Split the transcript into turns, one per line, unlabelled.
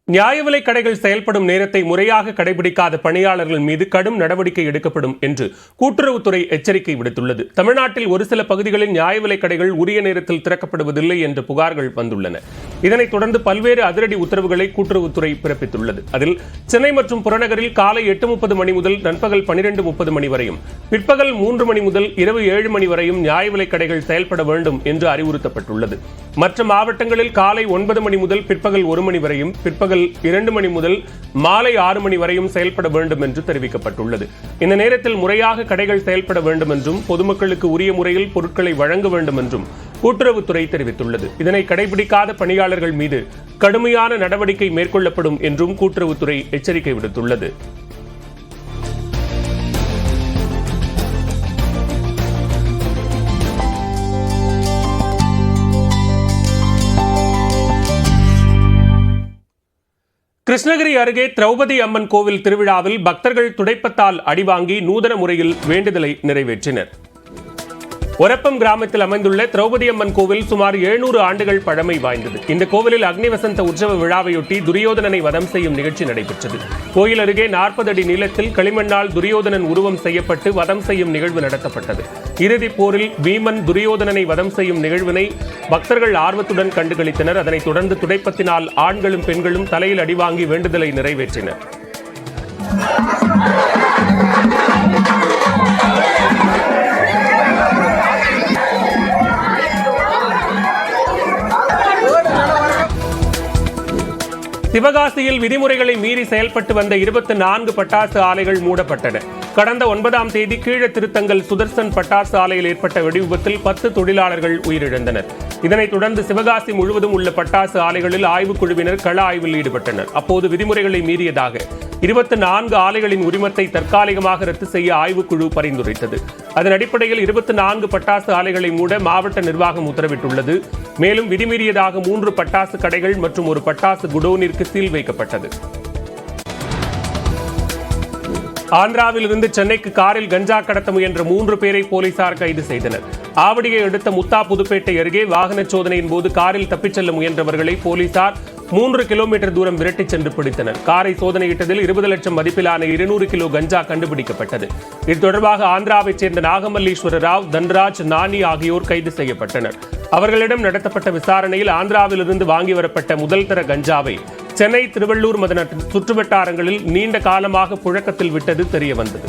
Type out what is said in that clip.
நியாய விலைக் கடைகள் செயல்படும் நேரத்தை முறையாக கடைபிடிக்காத பணியாளர்கள் மீது கடும் நடவடிக்கை எடுக்கப்படும் என்று கூட்டுறவுத்துறை எச்சரிக்கை விடுத்துள்ளது. தமிழ்நாட்டில் ஒரு சில பகுதிகளில் நியாய விலைக் கடைகள் உரிய நேரத்தில் திறக்கப்படுவதில்லை என்ற புகார்கள் வந்துள்ளன. இதனைத் தொடர்ந்து பல்வேறு அதிரடி உத்தரவுகளை கூட்டுறவுத்துறை பிறப்பித்துள்ளது. அதில் சென்னை மற்றும் புறநகரில் காலை 8:30 மணி முதல் நண்பகல் 12:30 மணி வரையும், பிற்பகல் 3 மணி முதல் இரவு 7 மணி வரையும் நியாய விலைக் கடைகள் செயல்பட வேண்டும் என்று அறிவுறுத்தப்பட்டுள்ளது. மற்ற மாவட்டங்களில் காலை 9 மணி முதல் பிற்பகல் 1 மணி வரையும், பிற்பகல் 2 மணி முதல் மாலை 6 மணி வரையும் செயல்பட வேண்டும் என்று தெரிவிக்கப்பட்டுள்ளது. இந்த நேரத்தில் முறையாக கடைகள் செயல்பட வேண்டும் என்றும் பொதுமக்களுக்கு உரிய முறையில் பொருட்களை வழங்க வேண்டும் என்றும் கூட்டுறவுத்துறை தெரிவித்துள்ளது. இதனை கடைபிடிக்காத பணியாளர்கள் மீது கடுமையான நடவடிக்கை மேற்கொள்ளப்படும் என்றும் கூட்டுறவுத்துறை எச்சரிக்கை விடுத்துள்ளது. கிருஷ்ணகிரி அருகே திரௌபதி அம்மன் கோவில் திருவிழாவில் பக்தர்கள் துடைப்பத்தால் அடிவாங்கி நூதன முறையில் வேண்டுதலை நிறைவேற்றினர். ஒரப்பம் கிராமத்தில் அமைந்துள்ள திரௌபதி அம்மன் கோவில் சுமார் 700 ஆண்டுகள் பழமை வாய்ந்தது. இந்த கோவிலில் அக்னி வசந்த உற்சவ விழாவையொட்டி துரியோதனனை வதம் செய்யும் நிகழ்ச்சி நடைபெற்றது. கோயில் அருகே 40 அடி நீளத்தில் களிமண்ணால் துரியோதனன் உருவம் செய்யப்பட்டு வதம் செய்யும் நிகழ்வு நடத்தப்பட்டது. இறுதிப் போரில் பீமன் துரியோதனனை வதம் செய்யும் நிகழ்வினை பக்தர்கள் ஆர்வத்துடன் கண்டுகளித்தனர். அதனைத் தொடர்ந்து துடைப்பத்தினால் ஆண்களும் பெண்களும் தலையில் அடிவாங்கி வேண்டுதலை நிறைவேற்றினர். சிவகாசியில் விதிமுறைகளை மீறி செயல்பட்டு வந்த 24 பட்டாசு ஆலைகள் மூடப்பட்டன. கடந்த 9ஆம் தேதி கீழ திருத்தங்கல் சுதர்சன் பட்டாசு ஆலையில் ஏற்பட்ட வெடிவிபத்தில் 10 தொழிலாளர்கள் உயிரிழந்தனர். இதனைத் தொடர்ந்து சிவகாசி முழுவதும் உள்ள பட்டாசு ஆலைகளில் ஆய்வுக்குழுவினர் கள ஆய்வில் ஈடுபட்டனர். அப்போது விதிமுறைகளை மீறியதாக 24 ஆலைகளின் உரிமத்தை தற்காலிகமாக ரத்து செய்ய ஆய்வுக்குழு பரிந்துரைத்தது. அதன் அடிப்படையில் 24 பட்டாசு ஆலைகளை மூட மாவட்ட நிர்வாகம் உத்தரவிட்டுள்ளது. மேலும் விதிமீறியதாக 3 பட்டாசு கடைகள் மற்றும் ஒரு பட்டாசு குடோனிற்கு சீல் வைக்கப்பட்டது. ஆந்திராவில் இருந்து சென்னைக்கு காரில் கஞ்சா கடத்த முயன்ற 3 பேரை போலீசார் கைது செய்தனர். ஆவடியை அடுத்த முத்தா புதுப்பேட்டை அருகே வாகன சோதனையின் போது காரில் தப்பிச் செல்ல முயன்றவர்களை போலீசார் 3 கிலோமீட்டர் தூரம் விரட்டிச் சென்று பிடித்தனர். காரை சோதனையிட்டதில் 20 லட்சம் மதிப்பிலான 200 கிலோ கஞ்சா கண்டுபிடிக்கப்பட்டது. இது தொடர்பாக ஆந்திராவைச் சேர்ந்த நாகமல்லீஸ்வர ராவ், தன்ராஜ், நானி ஆகியோர் கைது செய்யப்பட்டனர். அவர்களிடம் நடத்தப்பட்ட விசாரணையில் ஆந்திராவிலிருந்து வாங்கி வரப்பட்ட முதல் தர கஞ்சாவை சென்னை, திருவள்ளூர் மதன சுற்றுவட்டாரங்களில் நீண்ட காலமாக புழக்கத்தில் விட்டது தெரியவந்தது.